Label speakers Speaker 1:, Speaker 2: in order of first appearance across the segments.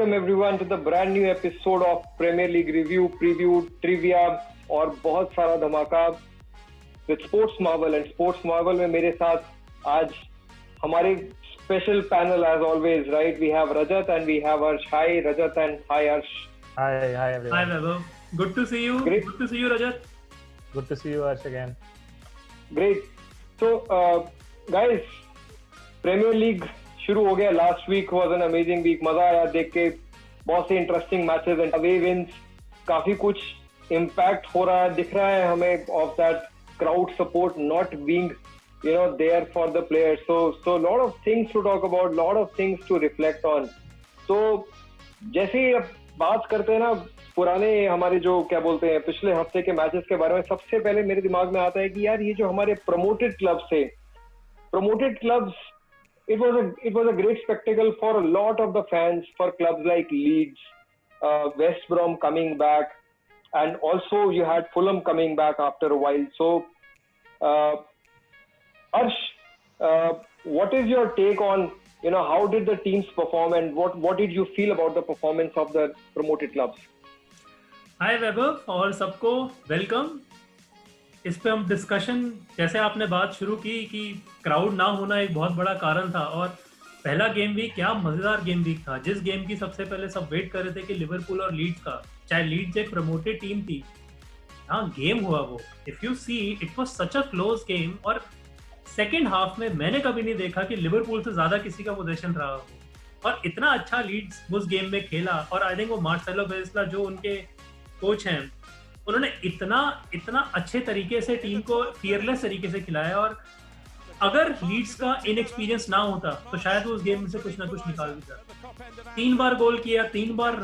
Speaker 1: welcome everyone to the brand new episode of Premier League Review, Preview, Trivia और बहुत सारा धमाका with Sports Marvel. And Sports Marvel में मेरे साथ आज हमारे special panel as always, right? We have Rajat and we have Harsh. Hi Rajat and hi Harsh.
Speaker 2: Hi everyone.
Speaker 3: Hi Vaibhav. Good to see you.
Speaker 1: Great.
Speaker 3: Good to see you, Rajat.
Speaker 2: Good to see you, Harsh, again.
Speaker 1: Great. So guys, Premier League शुरू हो गया. Last week was an amazing week. मजा आया देख के. बहुत से interesting matches and away wins. काफी कुछ इम्पैक्ट हो रहा है, दिख रहा है हमें of that crowd support not being there for the players. So lot of things to talk about, lot of things to reflect on. तो जैसे ही अब बात करते हैं ना पुराने हमारे जो क्या बोलते हैं पिछले हफ्ते के मैचेस के बारे में, सबसे पहले मेरे दिमाग में आता है कि यार ये जो हमारे प्रमोटेड क्लब्स थे, promoted clubs, it was a great spectacle for a lot of the fans, for clubs like Leeds, West Brom coming back, and also you had Fulham coming back after a while. So Harsh, what is your take on how did the teams perform and what did you feel about the performance of the promoted clubs?
Speaker 3: Hi Vaibhav और सबको welcome. इस पे हम discussion, जैसे आपने बात शुरू की कि क्राउड ना होना एक बहुत बड़ा कारण था, और पहला गेम वीक क्या मजेदार गेम वीक था, जिस गेम की सबसे पहले सब वेट कर रहे थे कि लिवरपूल और लीड्स का, चाहे लीड्स एक प्रमोटेड टीम थी, हाँ गेम हुआ वो. If you see it was such a close game, और सेकेंड हाफ में मैंने कभी नहीं देखा कि लिवरपूल से ज्यादा किसी का पोजीशन रहा हो, और इतना अच्छा लीड्स उस गेम में खेला. और आई थिंक वो मार्सेलो बेस्ला जो उनके कोच हैं, उन्होंने इतना अच्छे तरीके से टीम को फियरलेस तरीके से खिलाया. और अगर लीड्स का इनएक्सपीरियंस ना होता तो शायद वो उस गेम से कुछ ना कुछ निकाल देता. 3 बार गोल किया, 3 बार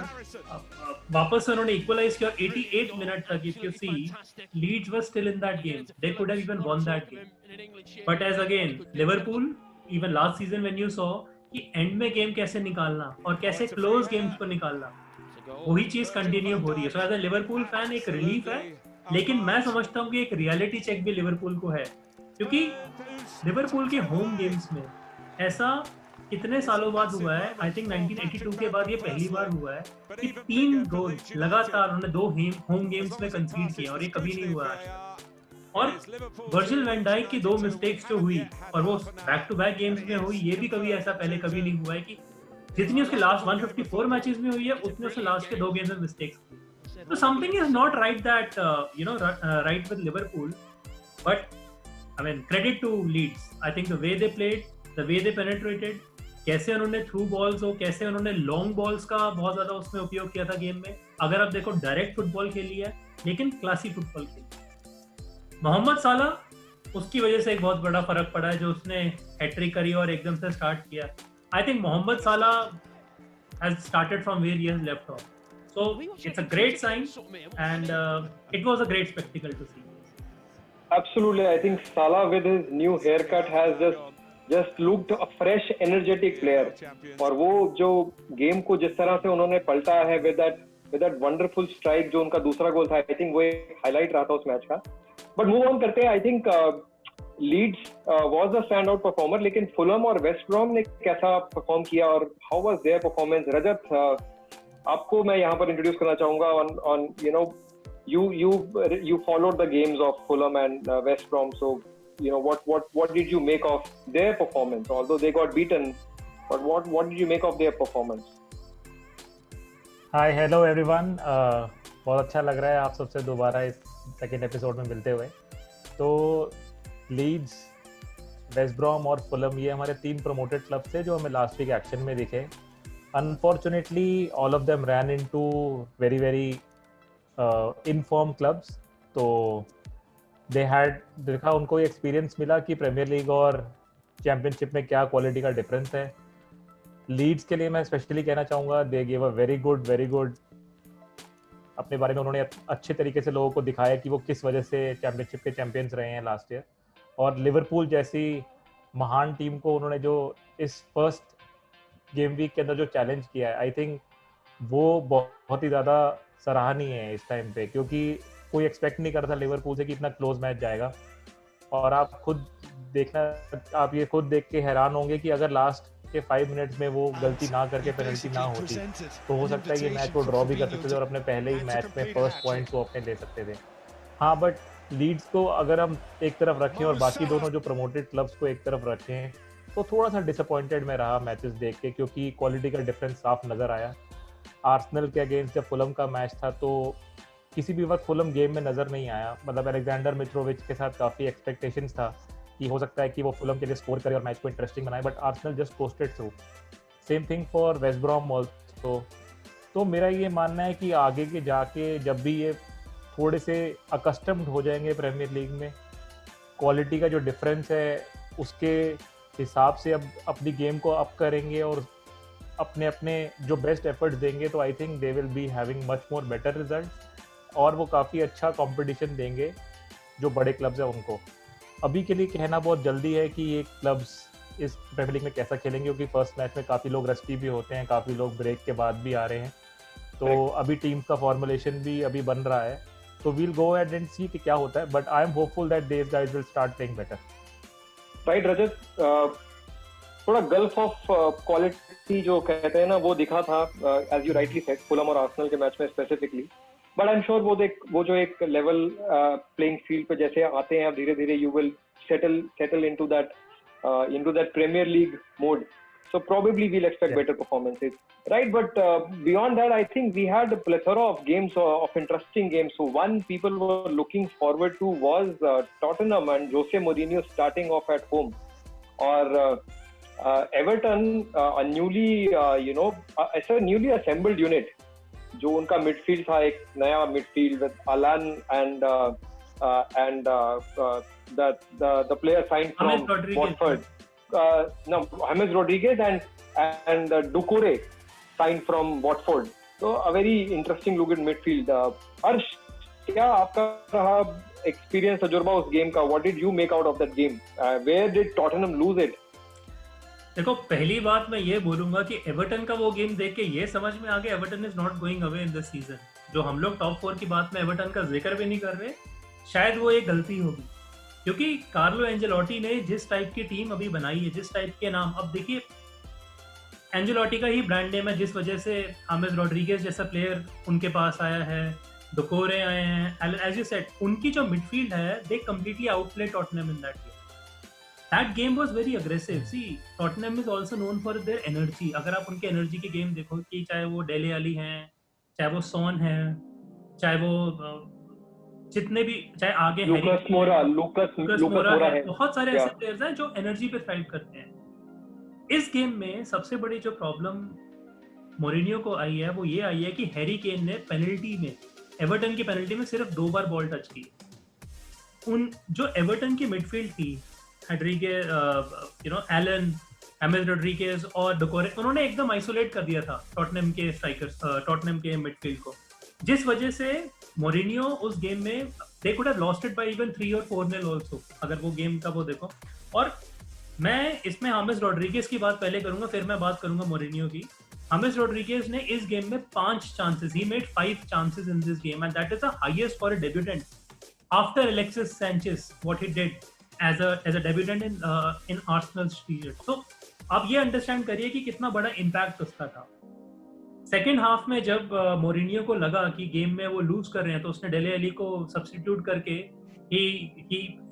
Speaker 3: वापस से उन्होंने इक्वलाइज किया. 88 मिनट तक if you see Leeds were still in that game, they could have even won that game. But as again Liverpool, even last season when you saw कि एंड में गेम कैसे निकालना और कैसे क्लोज गेम्स को निकालना, वही चीज कंटिन्यू हो रही है. So as a Liverpool fan एक रिलीफ है, लेकिन मैं समझता हूँ कि एक रियलिटी चेक भी लिवरपूल को है, क्योंकि लिवरपूल के होम गेम्स में ऐसा कितने सालों बाद हुआ है. आई थिंक 1982 के बाद ये पहली बार हुआ है कि 3 गोल लगातार उन्होंने 2 होम गेम्स में कंसीड किए, और ये कभी नहीं हुआ है. और वर्जिल वैन डाइक की 2 मिस्टेक्स जो हुई और वो बैक टू बैक गेम्स में हुई, ये भी कभी ऐसा पहले कभी नहीं हुआ है कि जितनी उसके लास्ट 154 मैचेस में हुई है उतने उसके लास्ट के 2 गेम्स में मिस्टेक्स हुई. तो something is not right that right with Liverpool. But I mean credit to Leeds. I think the way they played, the way they penetrated, कैसे उन्होंने थ्रू बॉल्स हो, कैसे उन्होंने लॉन्ग बॉल्स का बहुत ज्यादा उसमें उपयोग किया था गेम में. अगर आप देखो डायरेक्ट फुटबॉल खेली है, लेकिन क्लासी फुटबॉल खेली. मोहम्मद साला, उसकी वजह से एक बहुत बड़ा फर्क पड़ा है, जो उसने हैट्रिक करी और एकदम से स्टार्ट किया. I think Mohamed Salah has started from where he has left off. So it's a great sign, and it was a great spectacle to see.
Speaker 1: Absolutely, I think Salah with his new haircut has just looked a fresh, energetic player. और वो जो game को जिस तरह से उन्होंने पलटा है with that wonderful strike, जो उनका दूसरा गोल था, I think वो एक हाईलाइट रहा था उस मैच का. But move on करते हैं. I think Leeds was the standout performer, लेकिन फुलम और वेस्ट ब्रॉम ने कैसा परफॉर्म किया और how was their performance? रजत, आपको मैं यहाँ पर इंट्रोड्यूस करना चाहूंगा on you followed the games of Fulham and West Brom, so what did you make of their performance? Although they got beaten, but what did you make of their performance?
Speaker 2: Hi, hello everyone. बहुत अच्छा लग रहा है आप सबसे दोबारा इस second episode में मिलते हुए. तो लीड्स, वेस्ट ब्रॉम और फुलम, ये हमारे 3 प्रमोटेड क्लब थे जो हमें लास्ट वीक एक्शन में दिखे. Unfortunately all of them ran into very very inform clubs. तो दे हैड देखा, उनको ये एक्सपीरियंस मिला कि प्रीमियर लीग और चैम्पियनशिप में क्या क्वालिटी का डिफरेंस है. लीड्स के लिए मैं स्पेशली कहना चाहूँगा, they give a very good अपने बारे में उन्होंने अच्छे तरीके से लोगों को दिखाया कि वो किस वजह से चैम्पियनशिप के चैंपियंस रहे हैं लास्ट ईयर. और लिवरपूल जैसी महान टीम को उन्होंने जो इस फर्स्ट गेम वीक के अंदर जो चैलेंज किया है, आई थिंक वो बहुत ही ज़्यादा सराहनीय है इस टाइम पे, क्योंकि कोई एक्सपेक्ट नहीं कर रहा था लिवरपूल से कि इतना क्लोज मैच जाएगा. और आप खुद देखना, आप ये खुद देख के हैरान होंगे कि अगर लास्ट के 5 मिनट्स में वो गलती ना करके पेनल्टी ना होती तो हो सकता है ये मैच वो ड्रॉ भी कर सकते थे और अपने पहले ही मैच में फर्स्ट पॉइंट्स वो अपने ले सकते थे। हाँ, बट लीड्स को अगर हम एक तरफ रखें और बाकी दोनों जो प्रमोटेड क्लब्स को एक तरफ रखें, तो थोड़ा-सा डिसअपॉइंटेड मैं रहा मैचेस देख के, क्योंकि क्वालिटी का डिफरेंस साफ नज़र आया। आर्सेनल के अगेंस्ट जब फुलम का मैच था तो किसी भी वक्त फुलम गेम में नज़र नहीं आया। मतलब अलेक्जेंडर मित्रोविच के साथ काफ़ी एक्सपेक्टेशंस था कि हो सकता है कि वो फुलम के लिए स्कोर करे और मैच को इंटरेस्टिंग बनाए, but Arsenal just posted through. Same thing for West Brom also. तो मेरा ये मानना है कि आगे के जाके जब भी ये थोड़े से अकस्टम्ड हो जाएंगे प्रीमियर लीग में, क्वालिटी का जो डिफरेंस है उसके हिसाब से अब अपनी गेम को अप करेंगे और अपने अपने जो बेस्ट एफर्ट्स देंगे, तो आई think they will be having much more better result और वो काफ़ी अच्छा कंपटीशन देंगे जो बड़े क्लब्स हैं उनको। अभी के लिए कहना बहुत जल्दी है कि ये क्लब्स इस प्रीमियर लीग में कैसा खेलेंगे, क्योंकि फर्स्ट मैच में काफ़ी लोग रस्टी भी होते हैं, काफ़ी लोग ब्रेक के बाद भी आ रहे हैं, तो अभी टीम का फॉर्मुलेशन भी अभी बन रहा है। तो we'll go ahead and see कि क्या होता है, but I am hopeful that these guys will start playing better.
Speaker 1: Right Rajat, थोड़ा गल्फ ऑफ क्वालिटी जो कहते हैं ना वो दिखा था, as you rightly said, Fulham और आर्सेनल के मैच में specifically. But I am sure वो जो एक लेवल प्लेइंग फील्ड पे जैसे आते हैं अब धीरे धीरे you will settle into that Premier League mode. So probably we'll expect better performances, right? But beyond that, I think we had a plethora of games, of interesting games. So one people were looking forward to was Tottenham and Jose Mourinho starting off at home, or Everton, a newly newly assembled unit. जो उनका midfield था, एक नया midfield with Alan and the player signed from Watford. James Rodriguez and Doucouré signed from Watford. So a very interesting look at midfield. Arsh, क्या आपका रहा experience तजुर्बा उस गेम का? What did you make out of that game? Where did Tottenham lose it?
Speaker 3: देखो, पहली बात मैं ये बोलूंगा कि एवर्टन का वो गेम देख के ये समझ में आ गया Everton is not going away in this season. जो हम लोग टॉप 4 की बात में एवर्टन का जिक्र भी नहीं कर रहे, शायद वो एक गलती होगी, क्योंकि कार्लो एंजेलोटी ने जिस टाइप की टीम अभी बनाई है, जिस टाइप के नाम, अब देखिए एंजेलोटी का ही ब्रांड नेम है, जिस वजह से हामिस रॉड्रिगेज जैसा प्लेयर उनके पास आया है, डुकोरे आए हैं, एज यू सेड, उनकी जो मिडफील्ड है दे completely Outplay Tottenham in that game. That game was very aggressive. See, Tottenham is also known for their energy. अगर आप उनके एनर्जी की गेम देखो, कि चाहे वो डेले अली हैं, चाहे वो सोन हैं, चाहे वो जितने भी, चाहे आगे
Speaker 1: लूकस मोरा है,
Speaker 3: बहुत सारे ऐसे प्लेयर्स हैं जो एनर्जी पे थ्राइव करते हैं। इस गेम में सबसे बड़ी जो प्रॉब्लम मोरिनियो को आई है वो ये आई है कि हैरी केन ने पेनल्टी में, एवर्टन की पेनल्टी में सिर्फ 2 बार बॉल टच की। उन जो एवर्टन की मिडफील्ड थी, एलन, हेमिस रोड्रिगेज और डुकोरे, उन्होंने एकदम आइसोलेट कर दिया था टॉटनहम के स्ट्राइकर्स, टॉटनहम के मिडफील्ड को, जिस वजह से मोरिनियो उस गेम में दे could have lost it by even 3 और 4-0 आल्सो, अगर वो गेम का वो देखो। और मैं इसमें हामिस रोड्रिगेज की बात पहले करूंगा, फिर मैं बात करूंगा मोरिनियो की। हामिस रोड्रिगेज ने इस गेम में 5 chances, he made 5 chances in this game, and that is the highest for a debutant after Alexis Sanchez, what he did as a debutant in Arsenal's period. So आप ये understand करिए कि कितना बड़ा impact उसका था। Second half में जब मोरिनियो को लगा कि गेम में वो लूज कर रहे हैं, तो उसने डेले अली को सब्स्टिट्यूट करके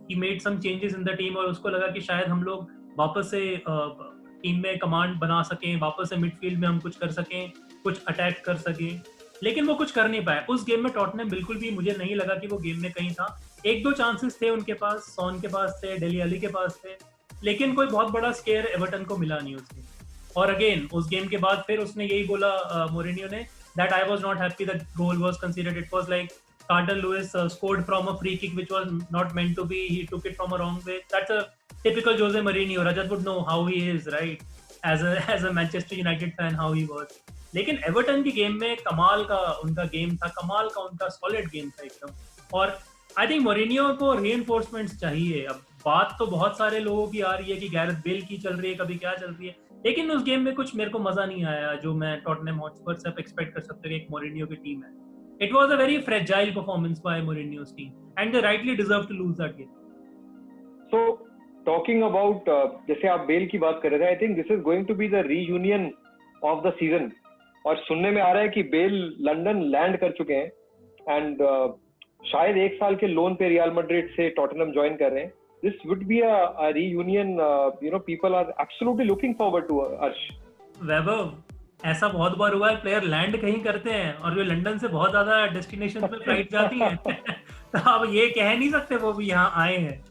Speaker 3: he made some changes in the team, और उसको लगा कि शायद हम लोग वापस से टीम में कमांड बना सकें, वापस से मिडफील्ड में हम कुछ कर सकें, कुछ अटैक कर सकें, लेकिन वो कुछ कर नहीं पाए। उस गेम में टॉटनहम बिल्कुल भी मुझे नहीं लगा कि वो गेम में कहीं था। 1-2 चांसेस थे उनके पास, सोन के पास थे, डेली अली के पास थे, लेकिन कोई बहुत बड़ा स्केयर एवर्टन को मिला नहीं उसमें। और अगेन उस गेम के बाद फिर उसने यही बोला मोरिनियो ने, that I was not happy that goal was considered, it was like Carter Lewis scored from a free kick which was not meant to be, he took it from a wrong way. That's a typical Jose Mourinho, Rajat would know how he is, right, as a Manchester United fan how he was. लेकिन Everton की game में कमाल का उनका game था, कमाल का उनका सॉलिड गेम था एकदम। और आई थिंक मोरिनियो को रीइंफोर्समेंट्स चाहिए। अब बात तो बहुत सारे लोगों की आ रही है कि गैरेथ बेल की चल रही है, कभी क्या चल रही है, लेकिन उस गेम में कुछ मेरे को मजा नहीं आया जो मैं टॉटनहम हॉटस्पर से एक्सपेक्ट कर सकते हैं कि एक मोरिनियो की टीम है। It was a very fragile performance by Mourinho's team, and they rightly deserve to lose that game.
Speaker 1: So talking about जैसे आप बेल की बात कर रहे थे, I think this is going to be the reunion of the season. और सुनने में आ रहा है कि बेल लंदन लैंड कर चुके हैं एंड शायद 1 साल के लोन पे रियल मैड्रिड से टॉटनहम ज्वाइन कर रहे हैं. This would be a reunion, you know, people are absolutely looking forward to. Arsh,
Speaker 3: Vaibhav, ऐसा बहुत बार हुआ है, प्लेयर लैंड कहीं करते हैं और जो लंदन से बहुत ज्यादा डेस्टिनेशन पे फ्लाइट जाती है तो आप ये कह नहीं सकते वो भी यहाँ आए हैं.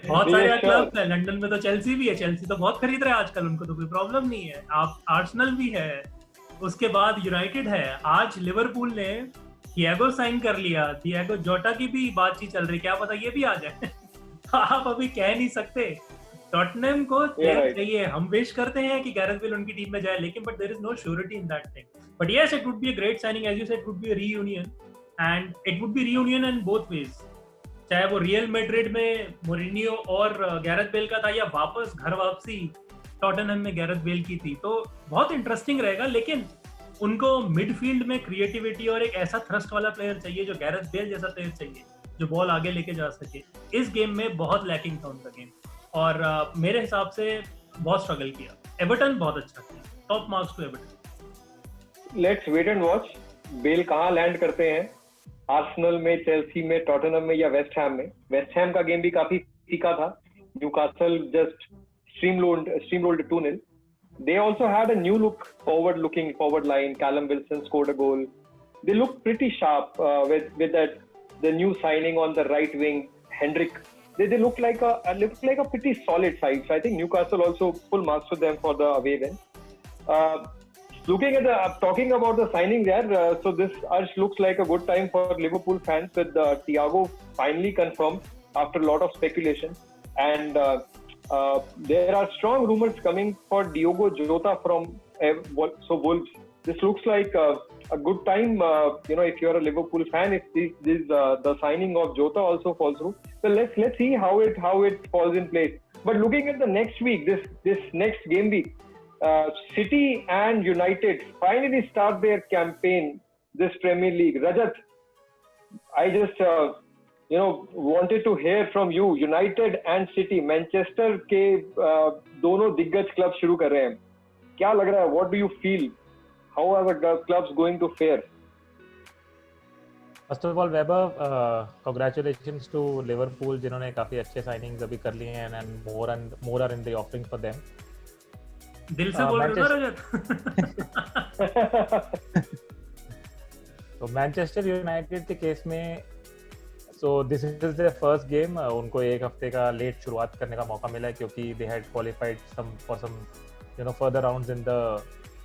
Speaker 3: बहुत सारे क्लब्स हैं लंदन में, तो चेल्सी भी है. चेल्सी तो बहुत खरीद रहे हैं आजकल, उनको तो कोई प्रॉब्लम नहीं है. आप आर्सेनल भी है, उसके बाद यूनाइटेड है. आज लिवरपूल ने थियागो साइन कर लिया. थियागो जोटा की भी बातचीत चल रही, क्या पता ये भी आ जाए. आप अभी कह नहीं सकते. टॉटनहम को चाहिए, हम विश करते हैं कि गैरेथ बेल उनकी टीम में जाए, लेकिन but there is no surety in that thing. But yes, it would be a great signing, as you said, it would be a reunion and it would be reunion in both ways. चाहे वो Real Madrid में Mourinho और Gareth Bale का था, या वापस घर वापसी टॉटनहम में गैरेथ बेल की थी, तो बहुत इंटरेस्टिंग रहेगा. लेकिन उनको मिडफील्ड में क्रिएटिविटी और एक ऐसा थ्रस्ट वाला प्लेयर चाहिए, जो गैरेथ बेल जैसा प्लेयर चाहिए, जो बॉल आगे लेके जा सके. इस गेम में बहुत लैकिंग था उनका गेम, और मेरे हिसाब से बहुत स्ट्रगल किया. एवर्टन बहुत अच्छा किया. Top marks to Everton.
Speaker 1: Let's wait and watch. Bale कहाँ लैंड करते हैं, आर्सेनल में, चेल्सी में, टॉटनहम में या वेस्ट हैम में. वेस्ट हैम का गेम भी काफी फीका था. Newcastle just steamrolled 2-0. They also had a new forward-looking forward line. Callum Wilson scored a goal. They look pretty sharp with that the new signing on the right wing, Hendrick. They look like a pretty solid side. So I think Newcastle also full marks to them for the away win. Talking about the signing there, so this looks like a good time for Liverpool fans with Thiago finally confirmed after a lot of speculation, and there are strong rumors coming for Diogo Jota from Wolves. This looks like a good time, you know, if you're a Liverpool fan, if the signing of Jota also falls through. So let's see how it falls in place. But looking at the next week, this next game week, City and United finally start their campaign, this Premier League. Rajat, I just wanted to hear from you. United and City, Manchester के दोनों दिग्गज club शुरू कर रहे हैं. क्या लग रहा है? What do you feel? How are the clubs going to fare?
Speaker 2: First of all, Weber, congratulations to Liverpool, जिन्होंने काफी अच्छे साइनिंग्स अभी कर लिए हैं, and more are in the offering for them.
Speaker 3: दिल से बोल रहे हो रजत.
Speaker 2: तो मैनचेस्टर यूनाइटेड के केस में, so this is their first game. उनको एक हफ्ते का लेट शुरुआत करने का मौका मिला है, क्योंकि they had qualified for some further rounds in the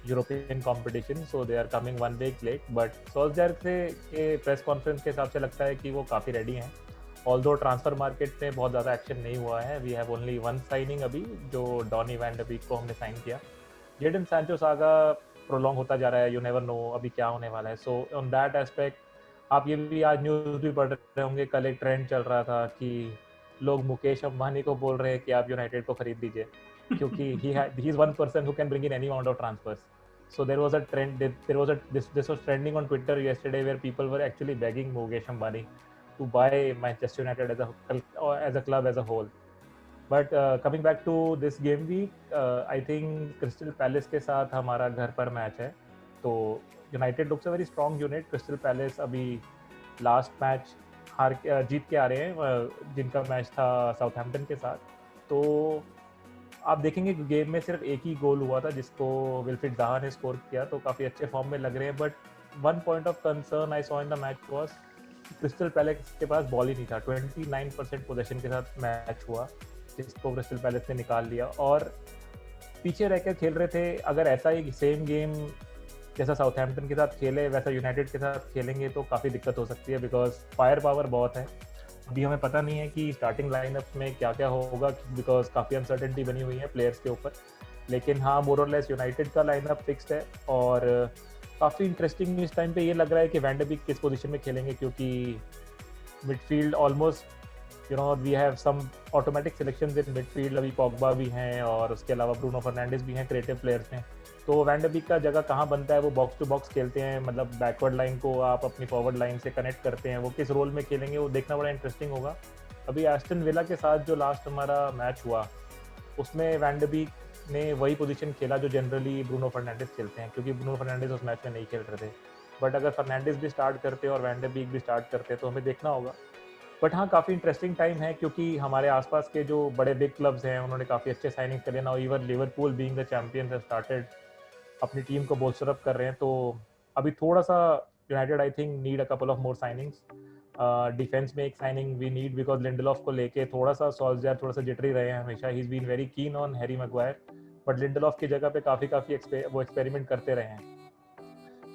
Speaker 2: European competition, so they are coming 1 week late. But Solskjaer के प्रेस कॉन्फ्रेंस के हिसाब से लगता है कि वो काफ़ी रेडी हैं. Although ट्रांसफर मार्केट में बहुत ज़्यादा एक्शन नहीं हुआ है, we have only one signing अभी, जो डॉनी वैन डे बीक को हमने साइन किया. जेडन सैंचो सागा प्रोलॉन्ग होता जा रहा है, you never know अभी क्या होने वाला है. So on that aspect, आप ये भी आज न्यूज़ भी पढ़ रहे होंगे, कल एक ट्रेंड चल रहा था कि लोग मुकेश अंबानी को बोल रहे हैं कि आप यूनाइटेड को खरीद लीजिए, क्योंकि he is one person who can bring in any amount of transfers. So there was a trend, this was trending on Twitter yesterday, where people were actually begging Mukesh Ambani to buy Manchester United as a club as a whole. But coming back to this game week, I think Crystal Palace के साथ हमारा घर पर match है, तो United looks a very strong unit. Crystal palace अभी last match जीत के आ रहे हैं, जिनका मैच था साउथहैम्पटन के साथ. तो आप देखेंगे गेम में सिर्फ एक ही गोल हुआ था, जिसको विल्फ्रेड ज़ाहा ने स्कोर किया, तो काफ़ी अच्छे फॉर्म में लग रहे हैं. But one point of concern I saw in the match was crystal palace के पास बॉल ही नहीं था. 29% पोजेशन के साथ मैच हुआ, जिसको क्रिस्टल पैलेस ने निकाल लिया और पीछे रहकर खेल रहे थे. अगर ऐसा ही सेम गेम जैसा साउथहैम्पटन के साथ खेले वैसा यूनाइटेड के साथ खेलेंगे तो काफ़ी दिक्कत हो सकती है, बिकॉज फायर पावर बहुत है. अभी हमें पता नहीं है कि स्टार्टिंग लाइनअप में क्या क्या होगा, बिकॉज काफ़ी अनसर्टेनिटी बनी हुई है प्लेयर्स के ऊपर. लेकिन हाँ, मोर और लेस यूनाइटेड का लाइनअप फिक्स्ड है. और काफ़ी इंटरेस्टिंग इस टाइम पे ये लग रहा है कि वैन डे बीक किस पोजीशन में खेलेंगे, क्योंकि midfield almost we have some automatic selections in midfield. अभी पॉग्बा भी हैं और उसके अलावा ब्रूनो फर्नांडिस भी हैं, क्रिएटिव प्लेयर्स हैं. तो वैन डे बीक का जगह कहाँ बनता है, वो बॉक्स टू बॉक्स खेलते हैं, मतलब बैकवर्ड लाइन को आप अपनी फॉरवर्ड लाइन से कनेक्ट करते हैं, वो किस रोल में खेलेंगे वो देखना बड़ा इंटरेस्टिंग होगा. अभी एस्टन विला के साथ जो लास्ट हमारा मैच हुआ उसमें वैन डे बीक ने वही पोजीशन खेला जो जनरली ब्रूनो फर्नांडिस खेलते हैं, क्योंकि ब्रूनो फर्नांडिस उस मैच में नहीं खेल रहे थे। बट अगर फर्नांडिस भी स्टार्ट करते और वैन डे बीक भी स्टार्ट करते तो हमें देखना होगा। बट हाँ, काफ़ी इंटरेस्टिंग टाइम है क्योंकि हमारे आसपास के जो बड़े बिग क्लब्स हैं उन्होंने काफ़ी अच्छे साइनिंग करे ना। Even Liverpool being the champions have started अपनी टीम को बोल्स्टर अप कर रहे हैं। तो अभी थोड़ा सा United I think need a couple of more signings. Defence में एक signing we need because Lindelof को लेके थोड़ा सा सॉल्जर थोड़ा सा जिटरी रहे हैं हमेशा। He is been very keen on Harry Maguire, but Lindelof की जगह पे काफ़ी वो एक्सपेरिमेंट करते रहे हैं।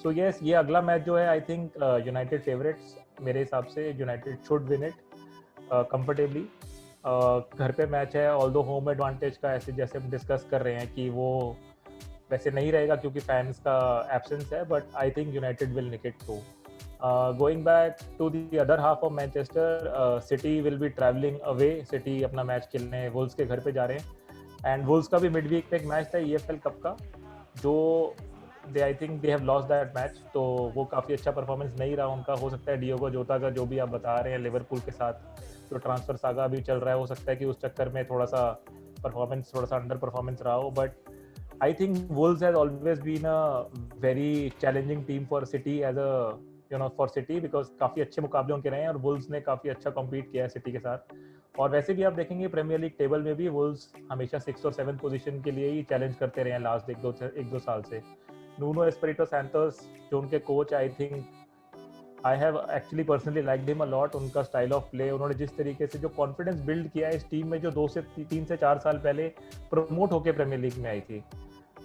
Speaker 2: सो यस, ये अगला मैच जो है आई थिंक यूनाइटेड फेवरेट्स मेरे हिसाब से United should win it comfortably. घर पे मैच है, ऑल्दो होम एडवांटेज का ऐसे जैसे हम डिस्कस कर रहे हैं कि वो वैसे नहीं रहेगा क्योंकि फैंस का एब्सेंस है, but I think United will nick it through. Going back to the other half of Manchester, City will be travelling away. City अपना मैच खेलने वुल्स के घर पे जा रहे हैं एंड वुल्स का भी मिड वीक पे एक मैच था EFL कप का जो they I think they have lost that match. तो वो काफ़ी अच्छा परफॉर्मेंस नहीं रहा उनका। हो सकता है डियोगो जोटा का जो भी आप बता रहे हैं लिवरपूल के साथ जो ट्रांसफर सागा भी चल रहा है, हो सकता है कि उस चक्कर में थोड़ा सा परफॉर्मेंस थोड़ा सा अंडर परफॉर्मेंस रहा हो। But I think Wolves has always been a very challenging team for City as a for City because काफी अच्छे मुकाबले उनके रहे हैं और Wolves ने काफी अच्छा कम्पीट किया है सिटी के साथ। और वैसे भी आप देखेंगे प्रीमियर लीग टेबल में भी Wolves हमेशा 6th और 7th पोजीशन के लिए ही चैलेंज करते रहे हैं लास्ट एक दो साल से। नूनो एस्पिरिटो सैंटोस जो उनके coach, I think I have actually personally liked him a lot. उनका स्टाइल ऑफ प्ले, उन्होंने जिस तरीके से जो कॉन्फिडेंस बिल्ड किया है इस टीम में जो 3 से 4 साल पहले प्रमोट होकर प्रीमियर लीग में आई थी,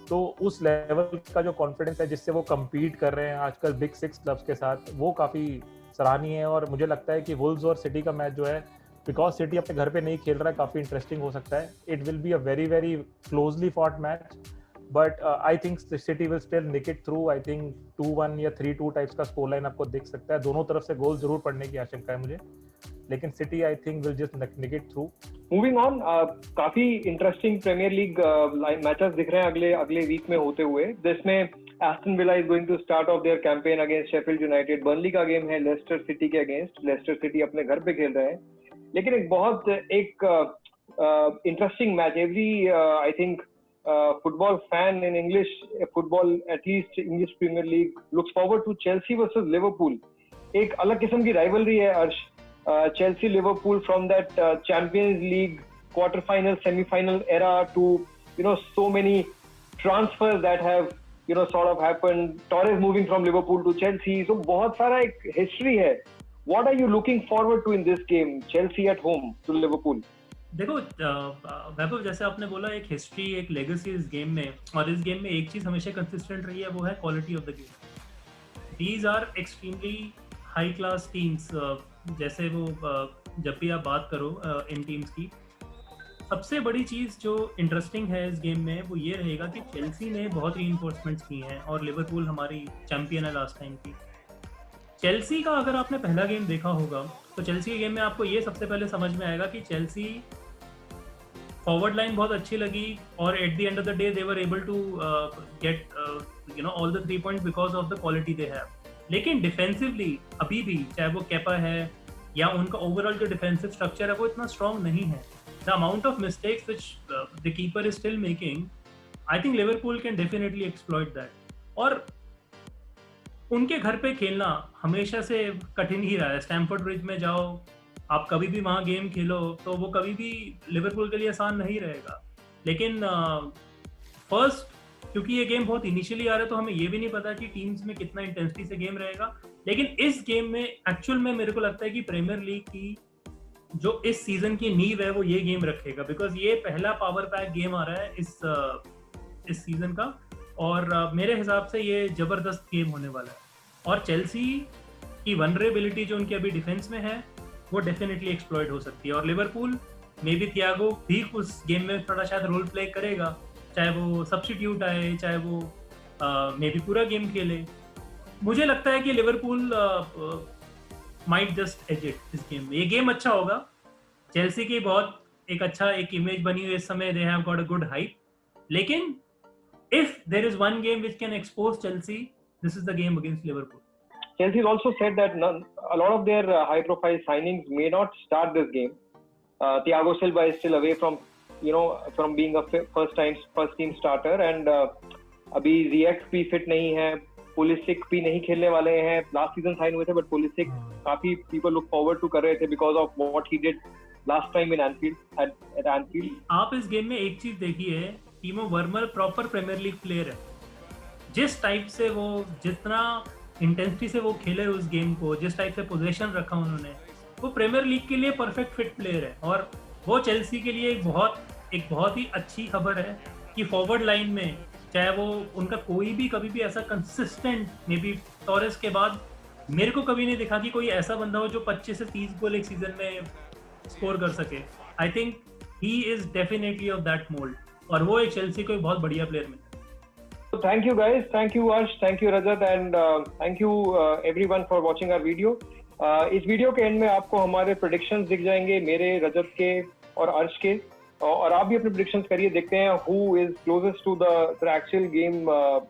Speaker 2: तो उस लेवल का जो कॉन्फिडेंस है जिससे वो कम्पीट कर रहे हैं आजकल बिग 6 क्लब्स के साथ, वो काफ़ी सराहनीय है। और मुझे लगता है कि वुल्व्स और सिटी का मैच जो है, बिकॉज सिटी अपने घर पे नहीं खेल रहा है, काफ़ी इंटरेस्टिंग हो सकता है। It will be a very very closely fought match, but I think City will still nick it through. I think 2-1 या 3-2 टाइप्स का स्कोर लाइन आपको दिख सकता है। दोनों तरफ से गोल जरूर पड़ने की आशंका है मुझे, लेकिन City I think will just nick it through.
Speaker 1: Moving on, काफी इंटरेस्टिंग प्रीमियर लीग मैचेस दिख रहे हैं अगले वीक में होते हुए, जिसमें Aston Villa is going to start off their campaign against Sheffield United. Burnley का गेम है लेस्टर सिटी के अगेंस्ट। लेस्टर सिटी अपने घर पे खेल रहे हैं, लेकिन एक interesting match. Every I think football fan in English football, at least English Premier League, looks forward to Chelsea versus Liverpool. एक अलग किस्म की rivalry है अर्श, Chelsea Liverpool from that Champions League quarter final semi final era to so many transfers that have sort of happened. Torres moving from Liverpool to Chelsea, so बहुत सारा एक history है. What are you looking forward to in this game, Chelsea at home to Liverpool?
Speaker 3: देखो वैभव, जैसे आपने बोला एक history एक लेगेसी इस गेम में, और इस गेम में एक चीज हमेशा कंसिस्टेंट रही है, वो है quality of the game. These are extremely high class teams. जैसे वो जब भी आप बात करो इन टीम्स की, सबसे बड़ी चीज जो इंटरेस्टिंग है इस गेम में वो ये रहेगा कि चेल्सी ने बहुत रीइंफोर्समेंट्स की हैं और लिवरपूल हमारी चैंपियन है लास्ट टाइम की। चेल्सी का अगर आपने पहला गेम देखा होगा तो चेल्सी के गेम में आपको ये सबसे पहले समझ में आएगा कि चेल्सी फॉरवर्ड लाइन बहुत अच्छी लगी और at the end of the day they were able to get all the 3 points because of the quality they have. लेकिन डिफेंसिवली अभी भी चाहे वो केपा है या उनका ओवरऑल जो डिफेंसिव स्ट्रक्चर है वो इतना स्ट्रॉन्ग नहीं है। The amount of mistakes which the keeper is still making, I think Liverpool can definitely exploit that. और उनके घर पे खेलना हमेशा से कठिन ही रहा है। स्टैमफोर्ड ब्रिज में जाओ, आप कभी भी वहाँ गेम खेलो, तो वो कभी भी लिवरपूल के लिए आसान नहीं रहेगा। लेकिन फर्स्ट क्योंकि ये गेम बहुत इनिशियली आ रहा है तो हमें ये भी नहीं पता कि टीम्स में कितना इंटेंसिटी से गेम रहेगा। लेकिन इस गेम में एक्चुअल में मेरे को लगता है कि प्रीमियर लीग की जो इस सीजन की नींव है वो ये गेम रखेगा, बिकॉज ये पहला पावर पैक गेम आ रहा है इस सीजन का, और मेरे हिसाब से ये जबरदस्त गेम होने वाला है। और चेल्सी की वनरेबिलिटी जो उनकी अभी डिफेंस में है वो डेफिनेटली एक्सप्लॉइट हो सकती है। और लिवरपूल मे बी थियागो भी उस गेम में थोड़ा शायद रोल प्ले करेगा, चाहे वो सब्स्टिट्यूट आए चाहे वो मे बी पूरा गेम खेले। मुझे लगता है कि Liverpool might just edge it इस गेम में। ये गेम अच्छा होगा। चेल्सी की बहुत एक इमेज बनी हुई इस समय, they have got a good hype. लेकिन if there is one game which can expose Chelsea, this is the game against Liverpool.
Speaker 1: Chelsea has also said that a lot of their high-profile signings may not start this game. Thiago Silva is still away from being a first team starter, and अभी Ziyech भी fit नहीं है, Pulisic भी नहीं खेलने वाले हैं. Last season sign हुए थे, but Pulisic काफी people look forward to कर रहे थे because of what he did last time in Anfield at Anfield.
Speaker 3: आप इस गेम में एक चीज देखिए, टीमो वर्मर प्रॉपर प्रीमियर लीग प्लेयर है. जिस टाइप से वो, जितना इंटेंसिटी से वो खेले उस गेम को, जिस टाइप से पोजीशन रखा उन्होंने, वो प्रीमियर लीग के लिए परफेक्ट फिट प्लेयर है. और वो चेल्सी के लिए एक बहुत ही अच्छी खबर है कि फॉरवर्ड लाइन में चाहे वो उनका कोई भी कभी भी ऐसा कंसिस्टेंट, मे बी टोरेस के बाद मेरे को कभी नहीं दिखा कि कोई ऐसा बंदा हो जो 25 से 30 गोल एक सीजन में स्कोर कर सके. I think he is definitely of that mould, और वो एक चेल्सी को एक बहुत बढ़िया प्लेयर में.
Speaker 1: So thank you guys, thank you Arsh, thank you Rajat, and thank you everyone for watching our video. इस वीडियो के एंड में आपको हमारे प्रेडिक्शंस दिख जाएंगे, मेरे, रजत के और अर्श के, और आप भी अपने प्रेडिक्शंस करिए. देखते हैं who is closest to the actual game,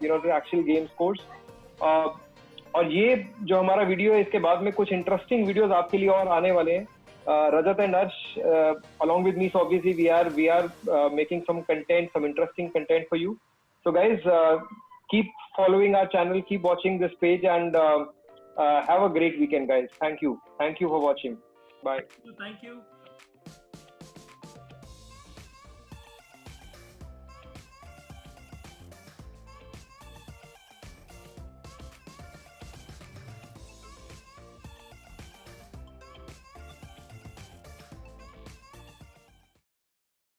Speaker 1: the actual game scores. और ये जो हमारा वीडियो है, इसके बाद में कुछ इंटरेस्टिंग वीडियोस आपके लिए और आने वाले हैं. Rajat and Arsh, along with me, so obviously we are making some content, some interesting content for you. So guys, keep following our channel, keep watching this page, and have a great weekend, guys. Thank you for watching. Bye.
Speaker 3: Thank you.